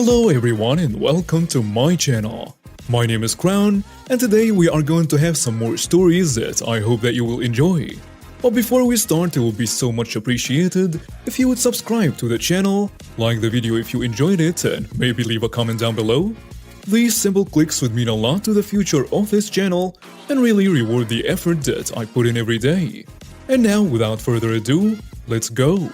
Hello everyone and welcome to my channel. My name is Crown and today we are going to have some more stories that I hope that you will enjoy. But before we start, it would be so much appreciated if you would subscribe to the channel, like the video if you enjoyed it, and maybe leave a comment down below. These simple clicks would mean a lot to the future of this channel and really reward the effort that I put in every day. And now, without further ado, let's go!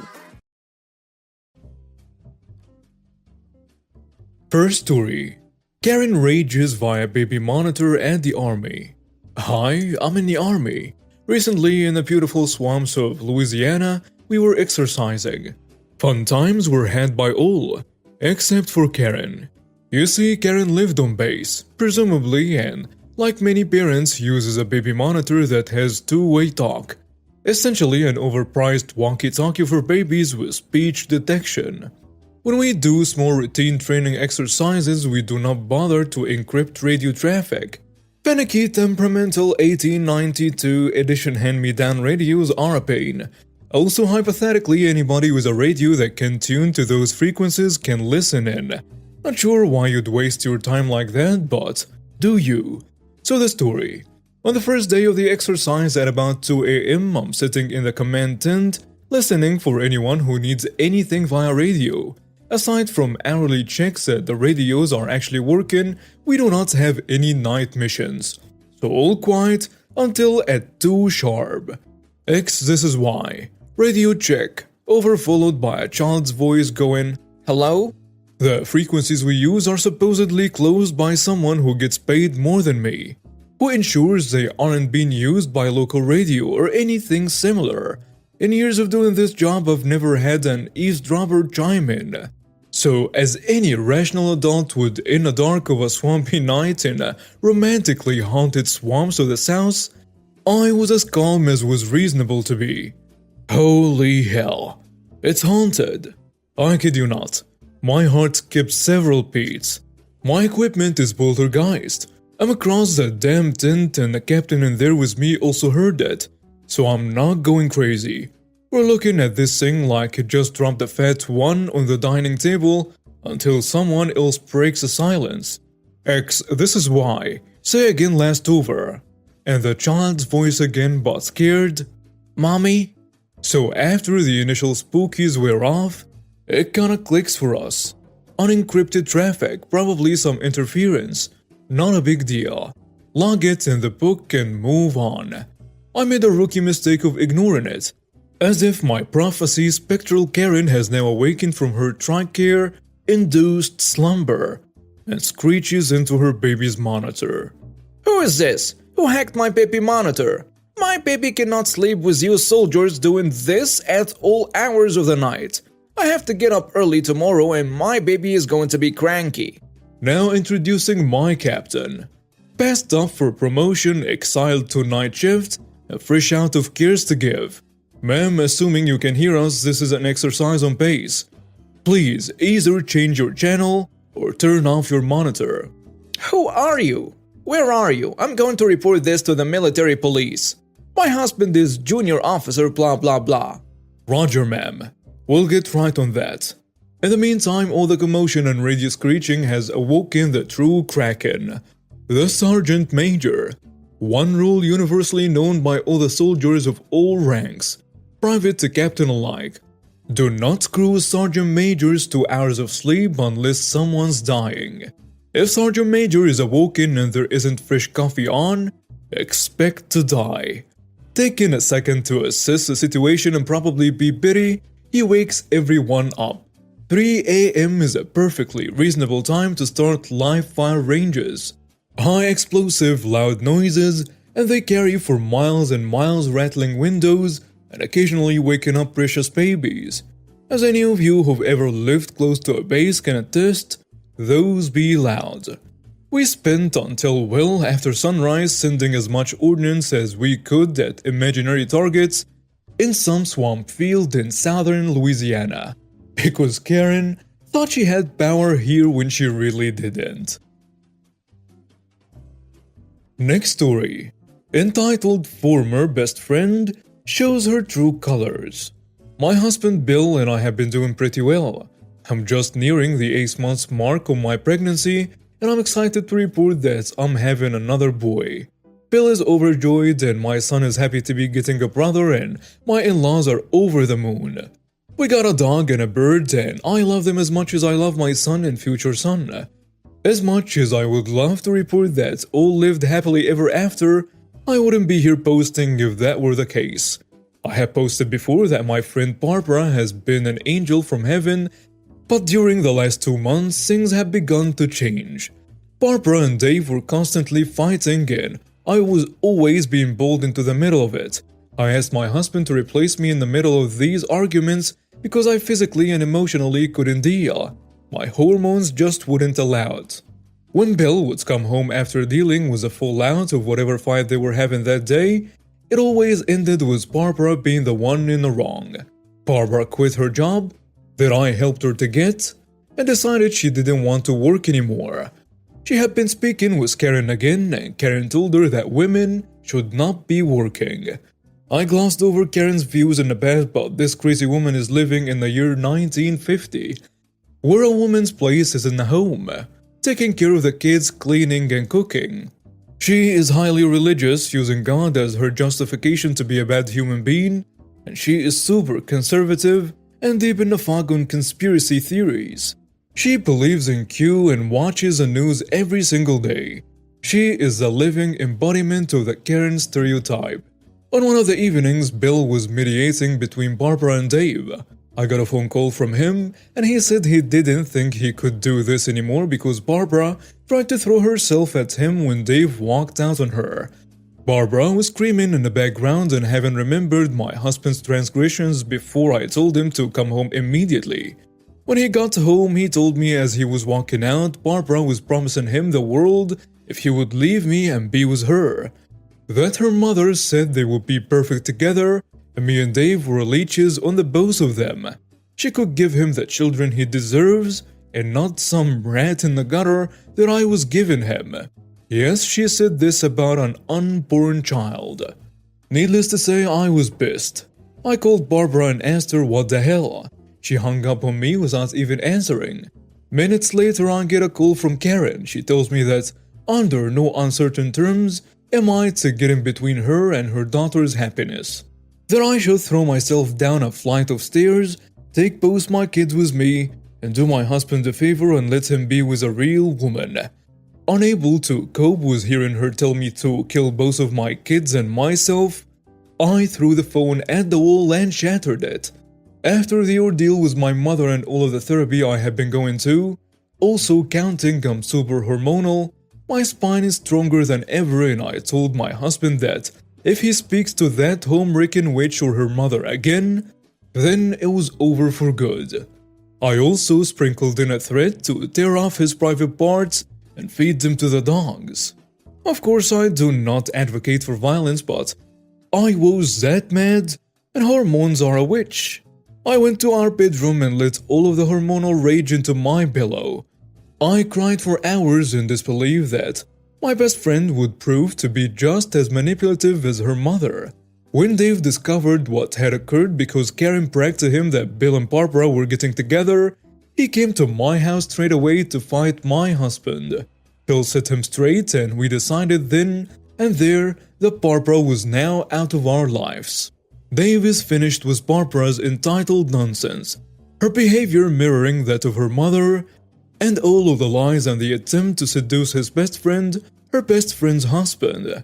First story. Karen rages via baby monitor at the army. Hi, I'm in the army. Recently, in the beautiful swamps of Louisiana, we were exercising. Fun times were had by all, except for Karen. You see, Karen lived on base, presumably, and, like many parents, uses a baby monitor that has two-way talk. Essentially an overpriced walkie-talkie for babies with speech detection. When we do small routine training exercises, we do not bother to encrypt radio traffic. Finicky, temperamental 1892 edition hand-me-down radios are a pain. Also, hypothetically, anybody with a radio that can tune to those frequencies can listen in. Not sure why you'd waste your time like that, but do you? So the story. On the first day of the exercise at about 2 AM, I'm sitting in the command tent, listening for anyone who needs anything via radio. Aside from hourly checks that the radios are actually working, we do not have any night missions. So all quiet until at 2 sharp. This is why. Radio check, over followed by a child's voice going, "Hello?" The frequencies we use are supposedly closed by someone who gets paid more than me, who ensures they aren't being used by local radio or anything similar. In years of doing this job, I've never had an eavesdropper chime in. So, as any rational adult would in the dark of a swampy night in the romantically haunted swamps of the south, I was as calm as was reasonable to be. Holy hell, it's haunted. I kid you not. My heart skipped several beats. My equipment is poltergeist. I'm across the damn tent and the captain in there with me also heard it. So I'm not going crazy. We're looking at this thing like it just dropped a fat one on the dining table until someone else breaks the silence. This is why. Say again last over. And the child's voice again but scared. Mommy? So after the initial spookies wear off, it kinda clicks for us. Unencrypted traffic, probably some interference. Not a big deal. Log it in the book and move on. I made a rookie mistake of ignoring it. As if my prophecy, spectral Karen has now awakened from her tricare-induced slumber and screeches into her baby's monitor. "Who is this? Who hacked my baby monitor? My baby cannot sleep with you soldiers doing this at all hours of the night. I have to get up early tomorrow and my baby is going to be cranky." Now introducing my captain. Passed up for promotion, exiled to night shift, and fresh out of cares to give. Ma'am, assuming you can hear us, this is an exercise on pace. Please either change your channel or turn off your monitor. Who are you? Where are you? I'm going to report this to the military police. My husband is junior officer blah blah blah. Roger, ma'am. We'll get right on that. In the meantime, all the commotion and radio screeching has awoken the true Kraken. The Sergeant Major. One rule universally known by all the soldiers of all ranks, private to captain alike. Do not cruise Sergeant Majors 2 hours of sleep unless someone's dying. If Sergeant Major is awoken and there isn't fresh coffee on, expect to die. Taking a second to assess the situation and probably be bitty, he wakes everyone up. 3 AM is a perfectly reasonable time to start live fire ranges. High explosive, loud noises, and they carry for miles and miles, rattling windows and occasionally waking up precious babies. As any of you who've ever lived close to a base can attest, those be loud. We spent until well after sunrise sending as much ordnance as we could at imaginary targets in some swamp field in southern Louisiana, because Karen thought she had power here when she really didn't. Next story, entitled Former Best Friend Shows Her True Colors. My husband Bill and I have been doing pretty well. I'm just nearing the 8 months mark of my pregnancy, and I'm excited to report that I'm having another boy. Bill is overjoyed, and my son is happy to be getting a brother, and my in-laws are over the moon. We got a dog and a bird, and I love them as much as I love my son and future son. As much as I would love to report that all lived happily ever after, I wouldn't be here posting if that were the case. I have posted before that my friend Barbara has been an angel from heaven, but during the last 2 months things have begun to change. Barbara and Dave were constantly fighting, and I was always being pulled into the middle of it. I asked my husband to replace me in the middle of these arguments because I physically and emotionally couldn't deal. My hormones just wouldn't allow it. When Bill would come home after dealing with a fallout of whatever fight they were having that day, it always ended with Barbara being the one in the wrong. Barbara quit her job that I helped her to get and decided she didn't want to work anymore. She had been speaking with Karen again, and Karen told her that women should not be working. I glossed over Karen's views in the past, but this crazy woman is living in the year 1950, where a woman's place is in the home, taking care of the kids, cleaning and cooking. She is highly religious, using God as her justification to be a bad human being, and she is super conservative and deep in the fog on conspiracy theories. She believes in Q and watches the news every single day. She is the living embodiment of the Karen stereotype. On one of the evenings, Bill was mediating between Barbara and Dave. I got a phone call from him, and he said he didn't think he could do this anymore because Barbara tried to throw herself at him when Dave walked out on her. Barbara was screaming in the background and having remembered my husband's transgressions before I told him to come home immediately. When he got home, he told me as he was walking out, Barbara was promising him the world if he would leave me and be with her. That her mother said they would be perfect together, and me and Dave were leeches on the both of them. She could give him the children he deserves, and not some rat in the gutter that I was giving him. Yes, she said this about an unborn child. Needless to say, I was pissed. I called Barbara and asked her what the hell. She hung up on me without even answering. Minutes later, I get a call from Karen. She tells me that, under no uncertain terms, am I to get in between her and her daughter's happiness. That I should throw myself down a flight of stairs, take both my kids with me, and do my husband a favor and let him be with a real woman. Unable to cope with hearing her tell me to kill both of my kids and myself, I threw the phone at the wall and shattered it. After the ordeal with my mother and all of the therapy I have been going to, also counting I'm super hormonal, my spine is stronger than ever, and I told my husband that if he speaks to that home-wrecking witch or her mother again, then it was over for good. I also sprinkled in a threat to tear off his private parts and feed them to the dogs. Of course, I do not advocate for violence, but I was that mad, and hormones are a witch. I went to our bedroom and let all of the hormonal rage into my pillow. I cried for hours in disbelief that my best friend would prove to be just as manipulative as her mother. When Dave discovered what had occurred because Karen bragged to him that Bill and Barbara were getting together, he came to my house straight away to fight my husband. Bill set him straight, and we decided then and there that Barbara was now out of our lives. Dave is finished with Barbara's entitled nonsense, her behavior mirroring that of her mother, and all of the lies and the attempt to seduce his best friend, her best friend's husband.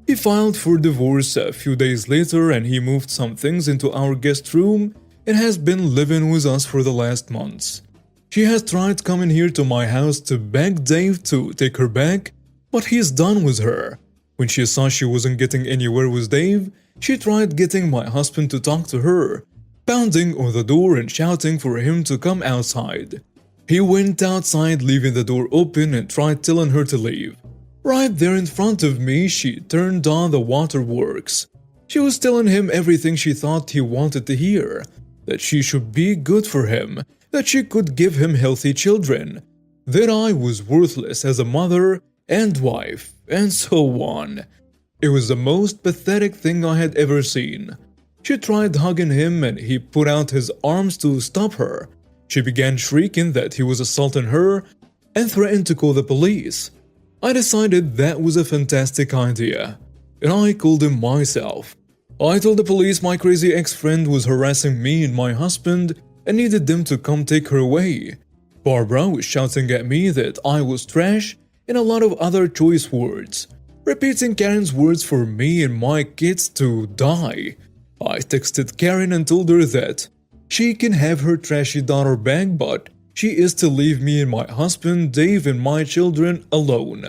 He filed for divorce a few days later, and he moved some things into our guest room and has been living with us for the last months. She has tried coming here to my house to beg Dave to take her back, but he's done with her. When she saw she wasn't getting anywhere with Dave, she tried getting my husband to talk to her, pounding on the door and shouting for him to come outside. He went outside, leaving the door open, and tried telling her to leave. Right there in front of me, she turned on the waterworks. She was telling him everything she thought he wanted to hear, that she should be good for him, that she could give him healthy children, that I was worthless as a mother and wife, and so on. It was the most pathetic thing I had ever seen. She tried hugging him, and he put out his arms to stop her. She began shrieking that he was assaulting her and threatened to call the police. I decided that was a fantastic idea, and I called him myself. I told the police my crazy ex-friend was harassing me and my husband and needed them to come take her away. Barbara was shouting at me that I was trash and a lot of other choice words, repeating Karen's words for me and my kids to die. I texted Karen and told her that she can have her trashy daughter back, but she is to leave me and my husband, Dave, and my children alone.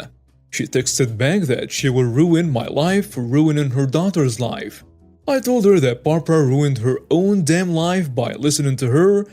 She texted back that she will ruin my life for ruining her daughter's life. I told her that Barbara ruined her own damn life by listening to her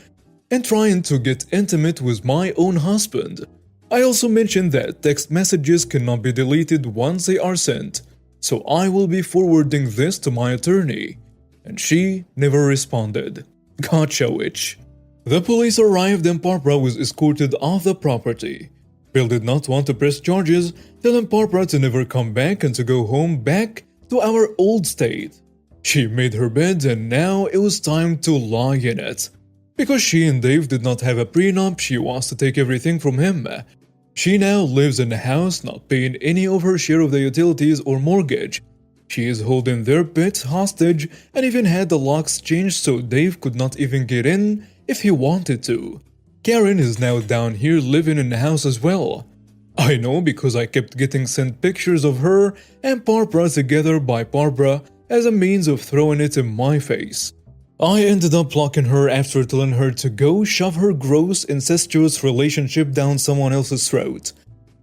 and trying to get intimate with my own husband. I also mentioned that text messages cannot be deleted once they are sent, so I will be forwarding this to my attorney. And she never responded. Gotcha, witch. The police arrived and Barbara was escorted off the property. Bill did not want to press charges, telling Barbara to never come back and to go home back to our old state. She made her bed and now it was time to lie in it. Because she and Dave did not have a prenup, she wants to take everything from him. She now lives in the house, not paying any of her share of the utilities or mortgage. She is holding their pet hostage and even had the locks changed so Dave could not even get in if he wanted to. Karen is now down here living in the house as well. I know because I kept getting sent pictures of her and Barbara together by Barbara as a means of throwing it in my face. I ended up blocking her after telling her to go shove her gross incestuous relationship down someone else's throat.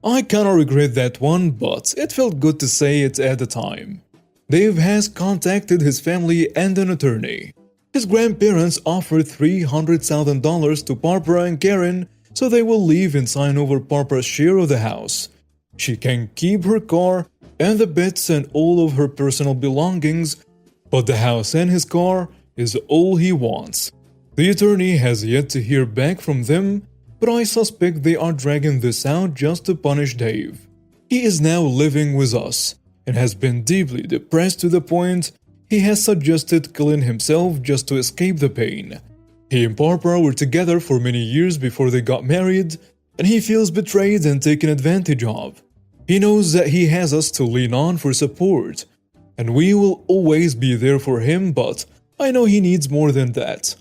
I kinda regret that one, but it felt good to say it at the time. Dave has contacted his family and an attorney. His grandparents offered $300,000 to Barbara and Karen so they will leave and sign over Barbara's share of the house. She can keep her car and the beds and all of her personal belongings, but the house and his car is all he wants. The attorney has yet to hear back from them, but I suspect they are dragging this out just to punish Dave. He is now living with us and has been deeply depressed to the point he has suggested killing himself just to escape the pain. He and Barbara were together for many years before they got married, and he feels betrayed and taken advantage of. He knows that he has us to lean on for support, and we will always be there for him, but I know he needs more than that.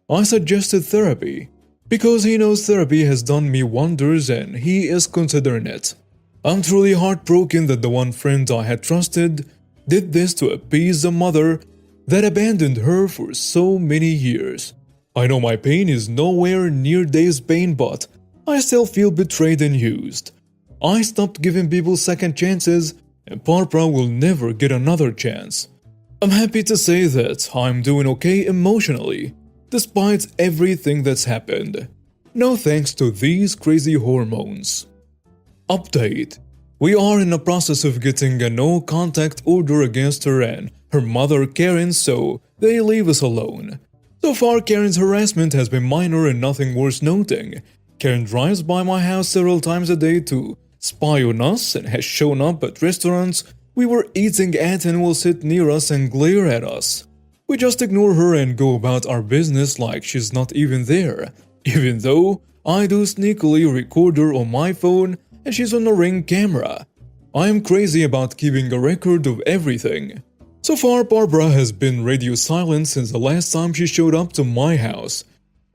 I suggested therapy, because he knows therapy has done me wonders and he is considering it. I'm truly heartbroken that the one friend I had trusted did this to appease the mother that abandoned her for so many years. I know my pain is nowhere near Dave's pain, but I still feel betrayed and used. I stopped giving people second chances, and Barbara will never get another chance. I'm happy to say that I'm doing okay emotionally, despite everything that's happened. No thanks to these crazy hormones. Update. We are in the process of getting a no-contact order against her and her mother Karen, so they leave us alone. So far, Karen's harassment has been minor and nothing worth noting. Karen drives by my house several times a day to spy on us and has shown up at restaurants we were eating at and will sit near us and glare at us. We just ignore her and go about our business like she's not even there, even though I do sneakily record her on my phone and she's on a Ring camera. I am crazy about keeping a record of everything. So far, Barbara has been radio silent since the last time she showed up to my house.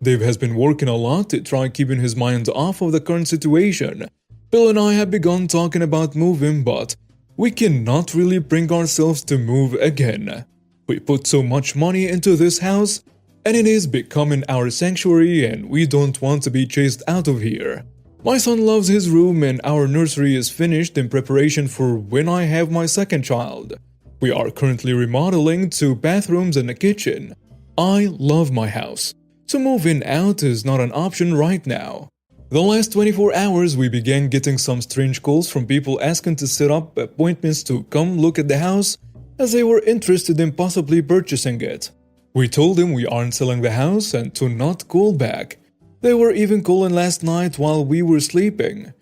Dave has been working a lot to try keeping his mind off of the current situation. Bill and I have begun talking about moving, but we cannot really bring ourselves to move again. We put so much money into this house, and it is becoming our sanctuary and we don't want to be chased out of here. My son loves his room and our nursery is finished in preparation for when I have my second child. We are currently remodeling 2 bathrooms and a kitchen. I love my house, so moving out is not an option right now. The last 24 hours we began getting some strange calls from people asking to set up appointments to come look at the house as they were interested in possibly purchasing it. We told them we aren't selling the house and to not call back. They were even calling last night while we were sleeping.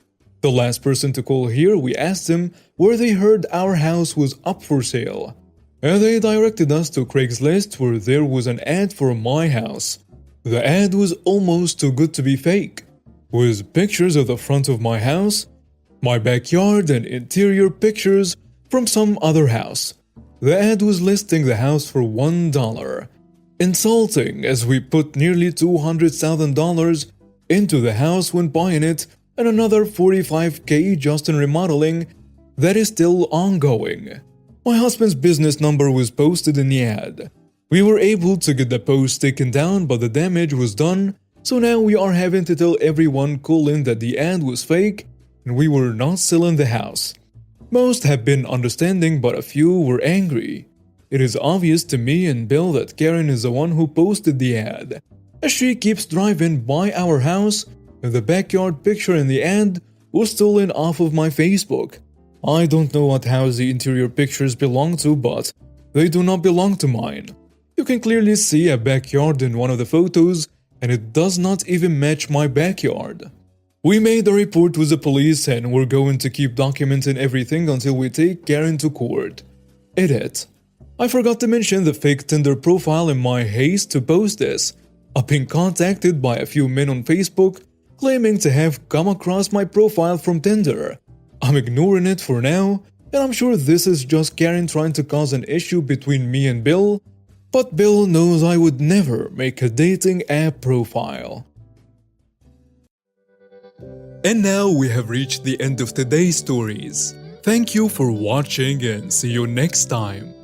The last person to call here, we asked them where they heard our house was up for sale. And they directed us to Craigslist where there was an ad for my house. The ad was almost too good to be fake, with pictures of the front of my house, my backyard, and interior pictures from some other house. The ad was listing the house for $1. Insulting, as we put nearly $200,000 into the house when buying it and another $45K just in remodeling that is still ongoing. My husband's business number was posted in the ad. We were able to get the post taken down, but the damage was done, so now we are having to tell everyone calling that the ad was fake and we were not selling the house. Most have been understanding, but a few were angry. It is obvious to me and Bill that Karen is the one who posted the ad, as she keeps driving by our house and the backyard picture in the ad was stolen off of my Facebook. I don't know what house the interior pictures belong to, but they do not belong to mine. You can clearly see a backyard in one of the photos, and it does not even match my backyard. We made a report with the police and we're going to keep documenting everything until we take Karen to court. Edit. I forgot to mention the fake Tinder profile in my haste to post this. I've been contacted by a few men on Facebook claiming to have come across my profile from Tinder. I'm ignoring it for now, and I'm sure this is just Karen trying to cause an issue between me and Bill, but Bill knows I would never make a dating app profile. And now we have reached the end of today's stories. Thank you for watching and see you next time.